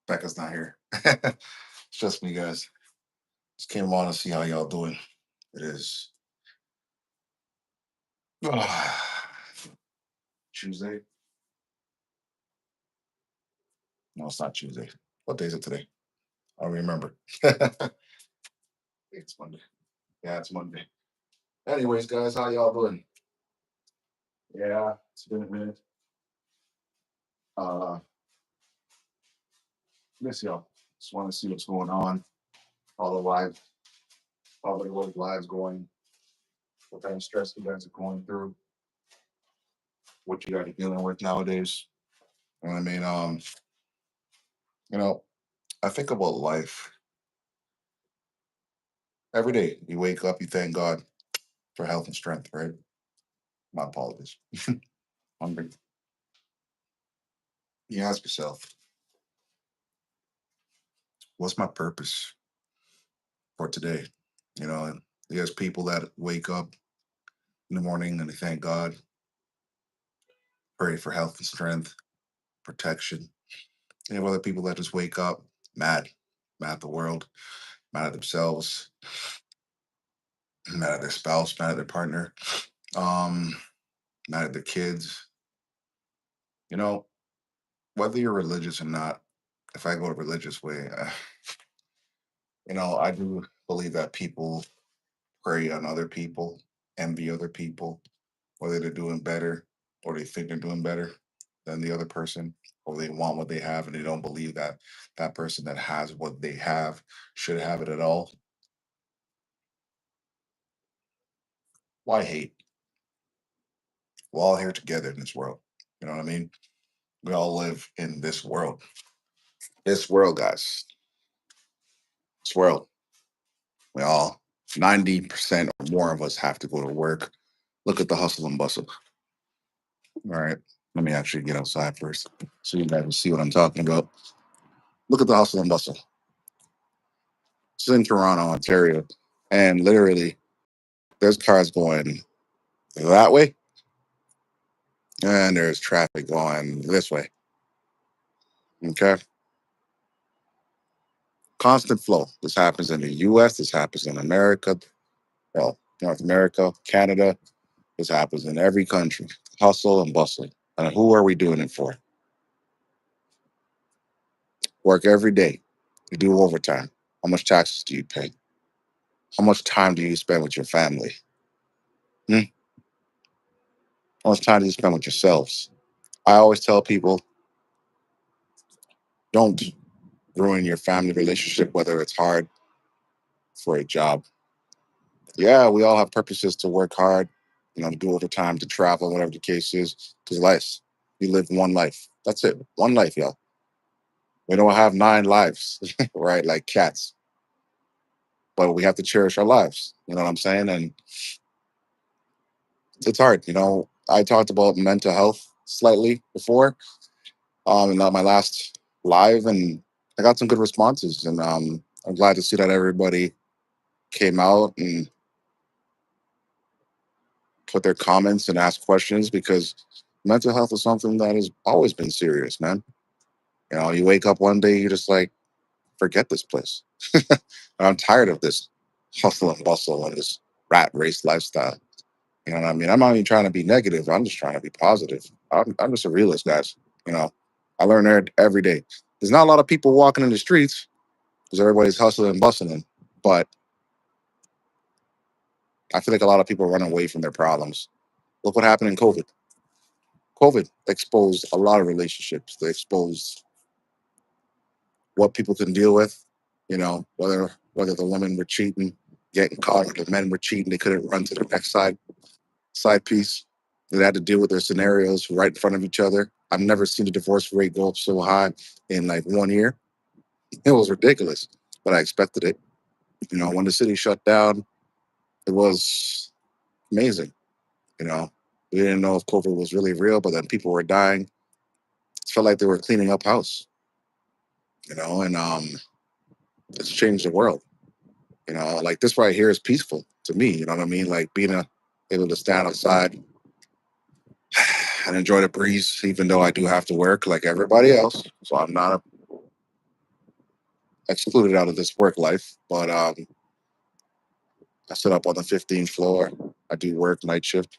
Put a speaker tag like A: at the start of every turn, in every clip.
A: Becca's not here. It's just me, guys. Just came on to see how y'all doing. It is Tuesday. No, it's not Tuesday. What day is it today? I don't remember. It's Monday. Yeah, it's Monday. Anyways, guys, how y'all doing? Yeah, it's been a minute. Miss y'all. Just want to see what's going on. All the lives, all the work lives going. What kind of stress you guys are going through. What you guys are dealing with nowadays. You know what I mean? You know, I think about life every day. You wake up, you thank God for health and strength, right? My apologies. Hungry. You ask yourself, what's my purpose for today? You know, there's people that wake up in the morning and they thank God, pray for health and strength, protection. You have other people that just wake up mad, mad at the world, mad at themselves, mad at their spouse, mad at their partner, um, mad at their kids. You know, whether you're religious or not, if I go the religious way, I do believe that people prey on other people, envy other people, whether they're doing better or they think they're doing better than the other person, or they want what they have and they don't believe that that person that has what they have should have it at all. Why hate? We're all here together in this world. You know what I mean? We all live in this world. This world, guys. This world. We all 90% or more of us have to go to work. Look at the hustle and bustle. All right. Let me actually get outside first so you guys can see what I'm talking about. Look at the hustle and bustle. It's in Toronto, Ontario. And literally, there's cars going that way, and there's traffic going this way. Okay. Constant flow. This happens in the US, this happens in America, well, North America, Canada. This happens in every country. Hustle and bustle. And who are we doing it for? Work every day. You do overtime. How much taxes do you pay? How much time do you spend with your family? Hmm? How much time do you spend with yourselves? I always tell people, don't ruin your family relationship, whether it's hard for a job. Yeah, we all have purposes to work hard, to do overtime, to travel, whatever the case is. Because life, we live one life. That's it. One life, y'all. We don't have nine lives, right? Like cats, but we have to cherish our lives. You know what I'm saying? And it's hard. I talked about mental health slightly before, in my last live, and I got some good responses. And I'm glad to see that everybody came out and put their comments and ask questions because mental health is something that has always been serious, man. You wake up one day, you're just like, forget this place. I'm tired of this hustle and bustle and this rat race lifestyle. You know what I mean? I'm not even trying to be negative. I'm just trying to be positive. I'm just a realist, guys. You know, I learn there every day. There's not a lot of people walking in the streets because everybody's hustling and bustling. But I feel like a lot of people run away from their problems. Look what happened in COVID. COVID exposed a lot of relationships. They exposed what people can deal with. Whether the women were cheating, getting caught, or the men were cheating, they couldn't run to the next side piece. They had to deal with their scenarios right in front of each other. I've never seen the divorce rate go up so high in like 1 year. It was ridiculous, but I expected it. When the city shut down, it was amazing. You know, we didn't know if COVID was really real, but then people were dying. It felt like they were cleaning up house. And it's changed the world. Like this right here is peaceful to me. You know what I mean? Like able to stand outside and enjoy the breeze, even though I do have to work like everybody else. So I'm not excluded out of this work life, but I sit up on the 15th floor. I do work night shift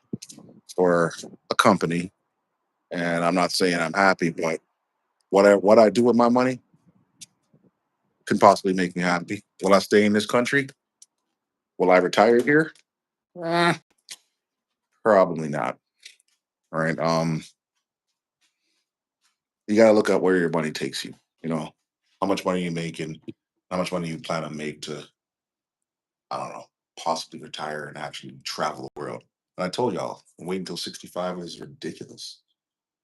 A: for a company, and I'm not saying I'm happy, but what I do with my money can possibly make me happy. Will I stay in this country? Will I retire here? Eh, probably not. All right. You got to look at where your money takes you. You know, how much money you make and how much money you plan to make to, I don't know, possibly retire and actually travel the world. And I told y'all, wait until 65 is ridiculous.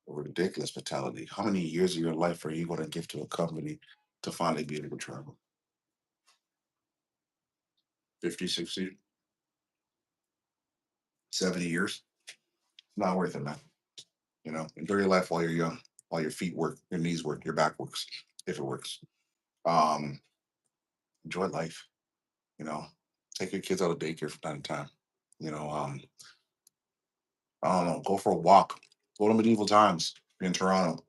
A: A ridiculous mentality. How many years of your life are you going to give to a company to finally be able to travel? 50, 60, 70 years? Not worth it, man. Enjoy your life while you're young, while your feet work, your knees work, your back works, if it works. Um, Enjoy life. You know, take your kids out of daycare from time to time. You know, um, I don't know, go for a walk. Go to medieval times in Toronto.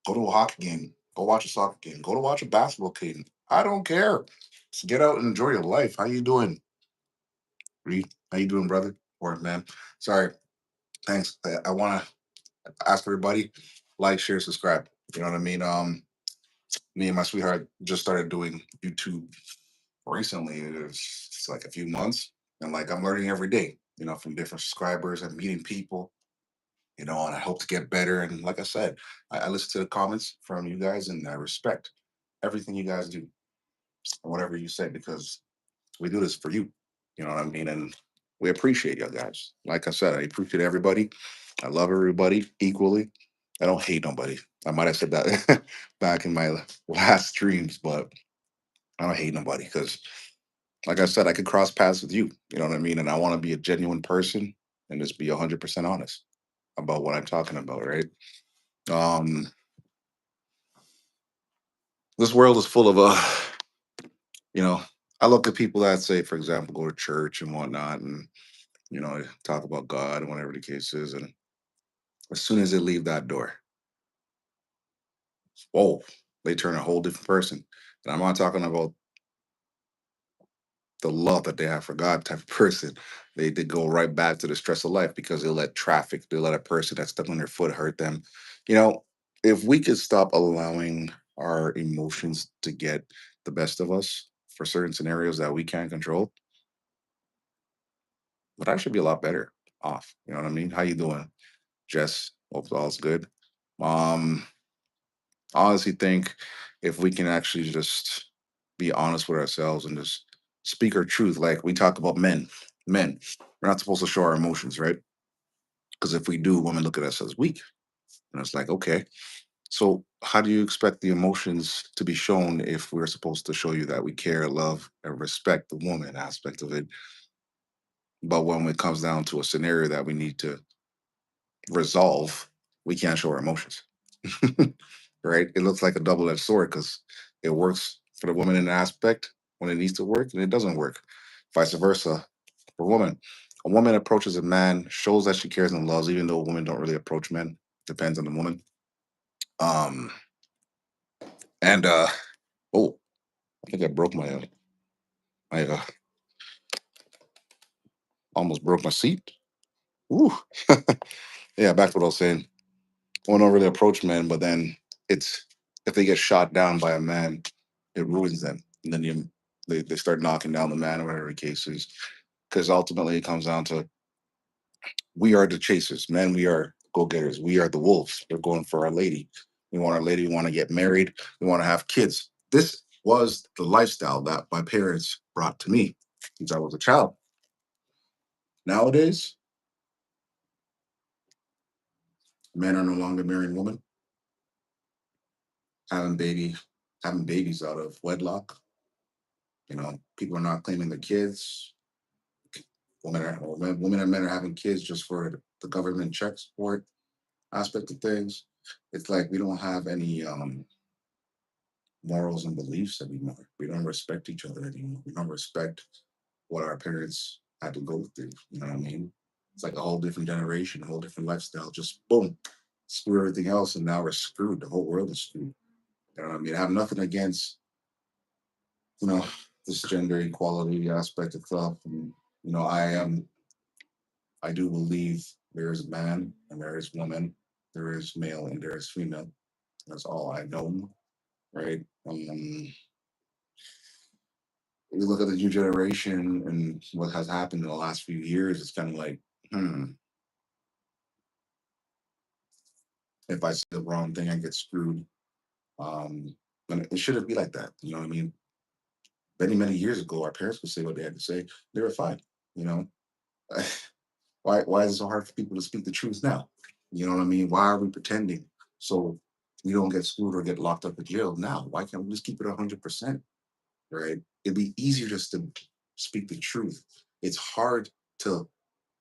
A: Go to a hockey game. Go watch a soccer game. Go to watch a basketball game. I don't care. Just get out and enjoy your life. How you doing, Reed? How you doing, brother? Or man? Sorry. Thanks. I want to ask everybody like, share, subscribe. You know what I mean? Me and my sweetheart just started doing YouTube recently. It's like a few months, and like I'm learning every day. From different subscribers and meeting people. And I hope to get better. And like I said, I listen to the comments from you guys, and I respect everything you guys do and whatever you say because we do this for you. You know what I mean? And we appreciate you guys. Like I said, I appreciate everybody. I love everybody equally. I don't hate nobody. I might have said that back in my last streams, but I don't hate nobody because, like I said, I could cross paths with you. You know what I mean? And I want to be a genuine person and just be 100% honest about what I'm talking about, right? Um, this world is full of you know, I look at people that say, for example, go to church and whatnot, and talk about God and whatever the case is, and as soon as they leave that door, whoa, they turn a whole different person. And I'm not talking about the love that they have for God type of person. They go right back to the stress of life because they let traffic, they let a person that stepped on their foot hurt them. You know, if we could stop allowing our emotions to get the best of us for certain scenarios that we can't control, would actually be a lot better off. You know what I mean? How you doing, Jess? Hope all's good. Um, I honestly think if we can actually just be honest with ourselves and just speak our truth, like we talk about men, we're not supposed to show our emotions, right? Because if we do, women look at us as weak. And it's like, okay, so how do you expect the emotions to be shown if we're supposed to show you that we care, love, and respect the woman aspect of it? But when it comes down to a scenario that we need to resolve, we can't show our emotions. Right? It looks like a double edged sword because it works for the woman in an aspect when it needs to work, and it doesn't work. Vice versa for women. A woman approaches a man, shows that she cares and loves, even though women don't really approach men. Depends on the woman. Um, and oh, I think I broke my almost broke my seat. Ooh. Yeah, back to what I was saying. Women don't really approach men, but then it's if they get shot down by a man, it ruins them. And then they start knocking down the man or whatever the case is. Because ultimately it comes down to we are the chasers. Men, we are go getters. We are the wolves. We're going for our lady. We want our lady. We want to get married. We want to have kids. This was the lifestyle that my parents brought to me since I was a child. Nowadays, men are no longer marrying women, having baby, having babies out of wedlock. People are not claiming their kids. Women and men are having kids just for the government check support aspect of things. It's like we don't have any morals and beliefs anymore. We don't respect each other anymore. We don't respect what our parents had to go through. You know what I mean? It's like a whole different generation, a whole different lifestyle. Just boom, screw everything else, and now we're screwed. The whole world is screwed You know what I mean? I have nothing against, you know, this gender equality aspect of stuff. And, you know, I do believe there is man and there is woman, there is male and there is female. That's all I know, right? You look at the new generation and what has happened in the last few years, it's kind of like, hmm, if I say the wrong thing, I get screwed. Um, and it shouldn't be like that. You know what I mean? Many, many years ago, our parents would say what they had to say. They were fine. You know, why is it so hard for people to speak the truth now? You know what I mean? Why are we pretending so we don't get screwed or get locked up in jail now? Why can't we just keep it 100%? Right? It'd be easier just to speak the truth. It's hard to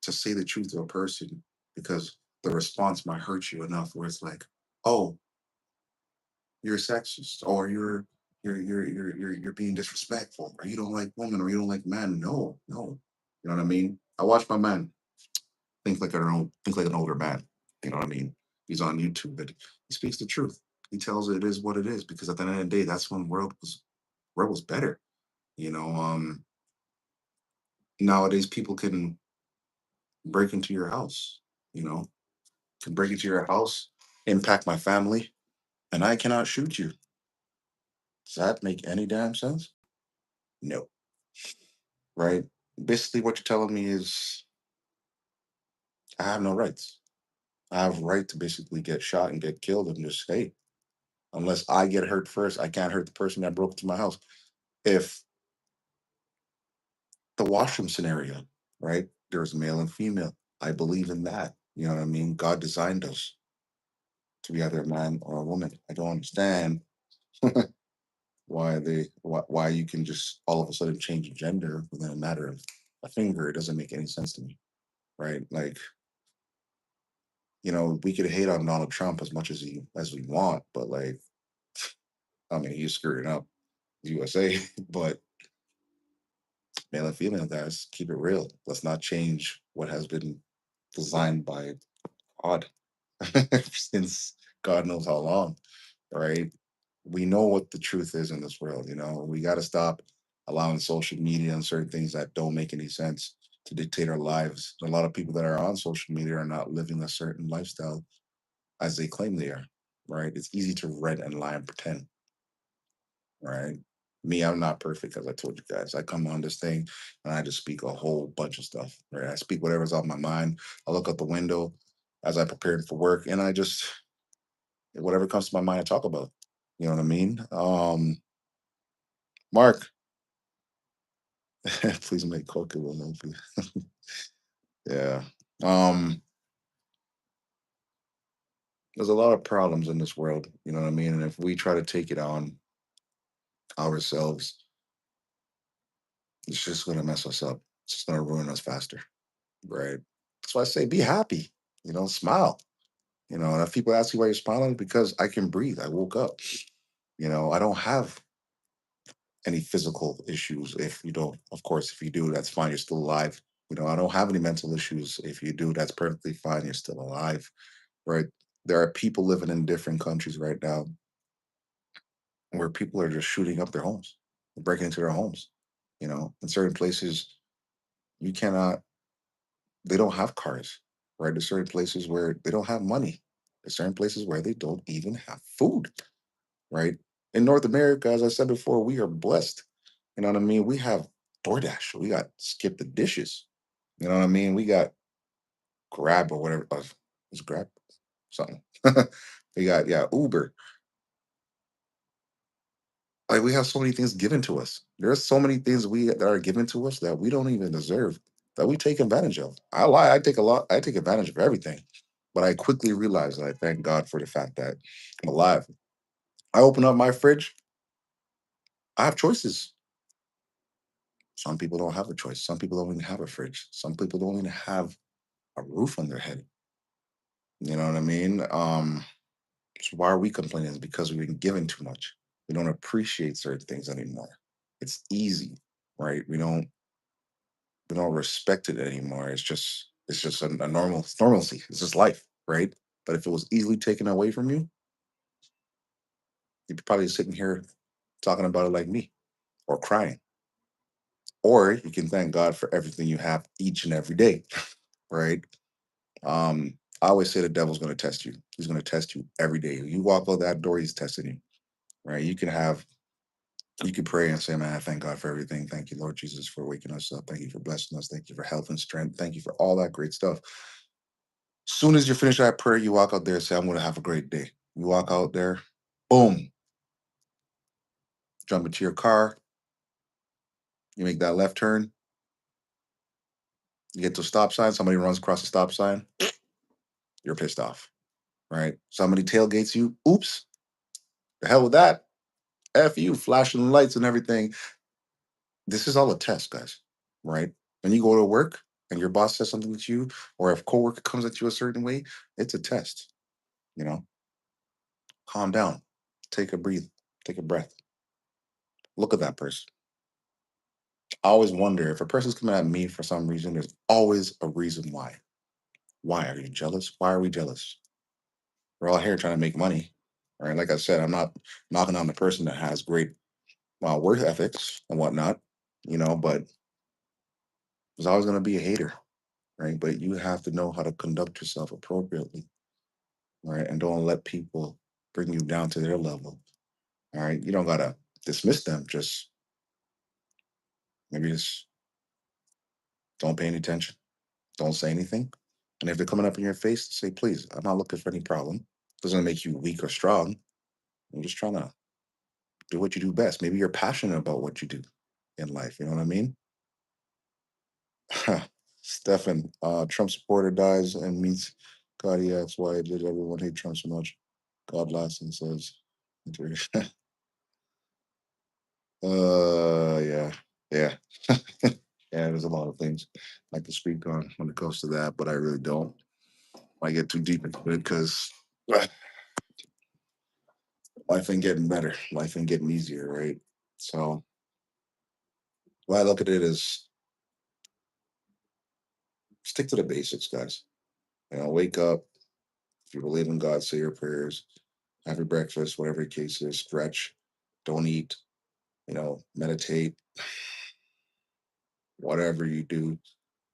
A: to say the truth to a person because the response might hurt you enough where it's like, oh, you're sexist or you're being disrespectful or you don't like women or you don't like men. No, no. You know what I mean? I watch my man think like an older man. You know what I mean? He's on YouTube, but he speaks the truth. He tells it is what it is because at the end of the day, that's when world was better. You know, nowadays people can break into your house, you know, can break into your house, impact my family, and I cannot shoot you. Does that make any damn sense? No. Right? Basically what you're telling me is I have no rights. I have right to basically get shot and get killed and just hey, unless I get hurt first, I can't hurt the person that broke into my house. If the washroom scenario, right? There's male and female. I believe in that. You know what I mean? God designed us to be either a man or a woman. I don't understand why you can just all of a sudden change gender within a matter of a finger. It doesn't make any sense to me, right? Like, you know, we could hate on Donald Trump as much as we want, but like, I mean, he's screwing up the USA, but male and female guys, keep it real. Let's not change what has been designed by God since God knows how long, right? We know what the truth is in this world. You know, we got to stop allowing social media and certain things that don't make any sense to dictate our lives. A lot of people that are on social media are not living a certain lifestyle as they claim they are, right? It's easy to rent and lie and pretend, right? Me, I'm not perfect, as I told you guys. I come on this thing and I just speak a whole bunch of stuff, right? I speak whatever's on my mind. I look out the window as I prepare for work and I just, whatever comes to my mind, I talk about. You know what I mean? Mark, please make Coke. It will not be. Yeah. Um, there's a lot of problems in this world. You know what I mean? And if we try to take it on ourselves, it's just going to mess us up. It's just going to ruin us faster. Right. That's why I say be happy. You know, smile. You know, and if people ask you why you're smiling, because I can breathe. I woke up. You know, I don't have any physical issues. If you don't, of course, if you do, that's fine. You're still alive. You know, I don't have any mental issues. If you do, that's perfectly fine. You're still alive. Right. There are people living in different countries right now where people are just shooting up their homes, breaking into their homes. You know, in certain places, you cannot, they don't have cars, right? There's certain places where they don't have money. There's certain places where they don't even have food, right? In North America, as I said before, we are blessed. You know what I mean? We have DoorDash. We got Skip the Dishes. You know what I mean? We got Grab or whatever. It's Grab something. We got yeah Uber. Like we have so many things given to us. There's so many things we that are given to us that we don't even deserve that we take advantage of. I lie. I take advantage of everything, but I quickly realized that I thank God for the fact that I'm alive. I open up my fridge. I have choices. Some people don't have a choice. Some people don't even have a fridge. Some people don't even have a roof on their head. You know what I mean? So why are we complaining? It's because we've been given too much. We don't appreciate certain things anymore. It's easy, right? We don't respect it anymore. It's just a normal normalcy. It's just life, right? But if it was easily taken away from you, You're probably sitting here talking about it like me or crying. Or you can thank God for everything you have each and every day, right? I always say the devil's going to test you. He's going to test you every day. You walk out that door, he's testing you, right? You can pray and say, man, I thank God for everything. Thank you, Lord Jesus, for waking us up. Thank you for blessing us. Thank you for health and strength. Thank you for all that great stuff. Soon as you finish that prayer, you walk out there and say, I'm going to have a great day. You walk out there, boom, jump into your car, you make that left turn, you get to a stop sign, somebody runs across the stop sign, you're pissed off, right? Somebody tailgates you, oops, the hell with that. F you, flashing lights and everything. This is all a test, guys, right? When you go to work and your boss says something to you, or if a coworker comes at you a certain way, it's a test. You know, calm down, take a breathe, take a breath, look at that person. I always wonder if a person's coming at me for some reason, there's always a reason why. Why are you jealous? Why are we jealous? We're all here trying to make money, right? Like I said, I'm not knocking on the person that has great work ethics and whatnot, but there's always going to be a hater, right? But you have to know how to conduct yourself appropriately, right? And don't let people bring you down to their level, all right? You don't got to dismiss them, just maybe just don't pay any attention, don't say anything. And if they're coming up in your face, say, please, I'm not looking for any problem. Doesn't make you weak or strong. I'm just trying to do what you do best. Maybe you're passionate about what you do in life. You know what I mean? Stefan, Trump supporter dies and meets Cardiac's. Why did everyone hate Trump so much? God laughs and says, yeah, yeah, yeah. There's a lot of things I can speak on when it comes to that, but I really don't. I get too deep into it because life ain't getting better. Life ain't getting easier, right? So, what I look at it is stick to the basics, guys. Wake up. If you believe in God, say your prayers, have your breakfast, whatever the case is, stretch, don't eat, meditate, whatever you do,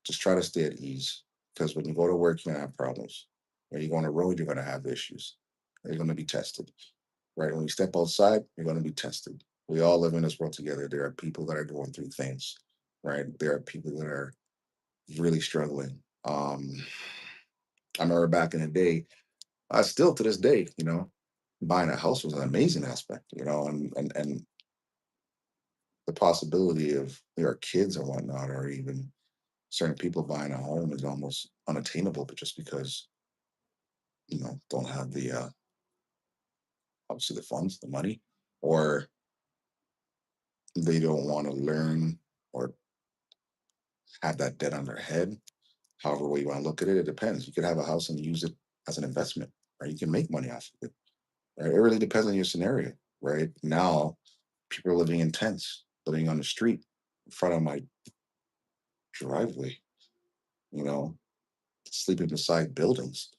A: just try to stay at ease. Because when you go to work, you're gonna have problems. When you go on the road, you're gonna have issues. You're gonna be tested. Right? When you step outside, you're gonna be tested. We all live in this world together. There are people that are going through things, right? There are people that are really struggling. I remember back in the day, still to this day, buying a house was an amazing aspect, and the possibility of your kids or whatnot, or even certain people buying a home is almost unattainable, but just because don't have the obviously the funds, the money, or they don't want to learn or have that debt on their head. However way you want to look at it, it depends. You could have a house and use it as an investment, right? You can make money off of it. Right? It really depends on your scenario, right? Now, people are living in tents, living on the street in front of my driveway, you know, sleeping beside buildings,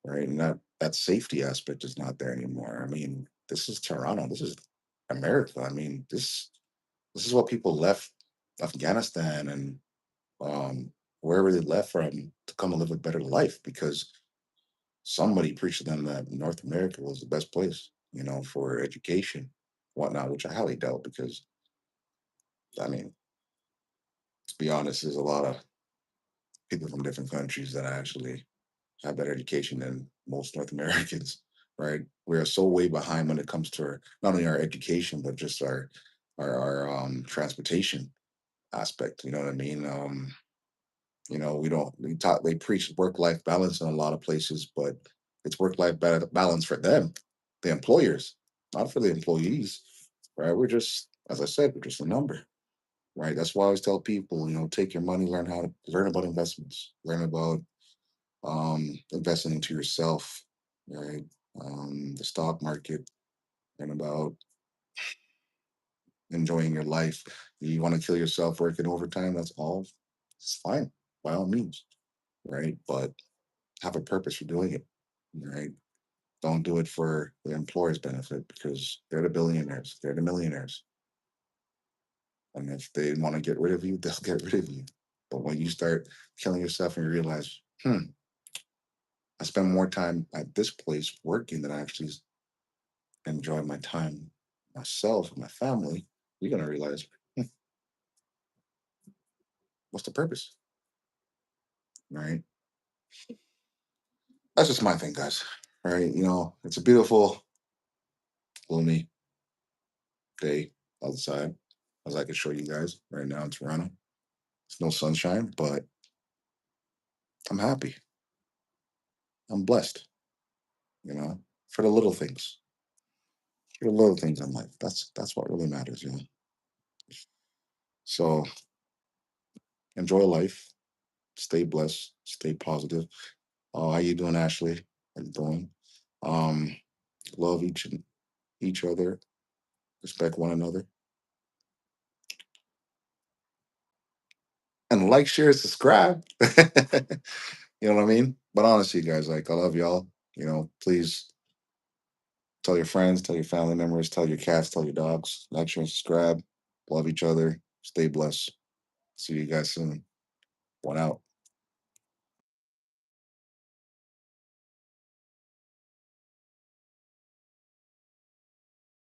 A: right? And that safety aspect is not there anymore. I mean, this is Toronto. This is America. I mean, this is what people left Afghanistan and wherever they left from to come and live a better life because somebody preached to them that North America was the best place, for education, whatnot, which I highly doubt because I mean, to be honest, there's a lot of people from different countries that actually have better education than most North Americans, right? We are so way behind when it comes to not only our education but just our transportation aspect. You know what I mean? We don't we talk they preach work life balance in a lot of places, but it's work life balance for them, the employers, not for the employees, right? We're just, as I said, we're just a number, right? That's why I always tell people, take your money, learn how to learn about investments, learn about investing into yourself, right? The stock market, and about enjoying your life. You want to kill yourself working overtime, that's all. It's fine, by all means, right? But have a purpose for doing it, right? Don't do it for the employer's benefit because they're the billionaires, they're the millionaires. And if they want to get rid of you, they'll get rid of you. But when you start killing yourself and you realize, I spend more time at this place working than I actually enjoy my time myself and my family, you're gonna realize, "Hmm, what's the purpose?" Right? That's just my thing, guys. Right? It's a beautiful, gloomy day outside, as I can show you guys right now in Toronto. It's no sunshine, but I'm happy. I'm blessed, you know, for the little things. For the little things in life. That's what really matters. So enjoy life, stay blessed, stay positive. How you doing, Ashley? How you doing? Um, love each other, respect one another, and like, share, subscribe. You know what I mean? But honestly, guys, like I love y'all. Please tell your friends, tell your family members, tell your cats, tell your dogs, like, share, and subscribe. Love each other. Stay blessed. See you guys soon. One out.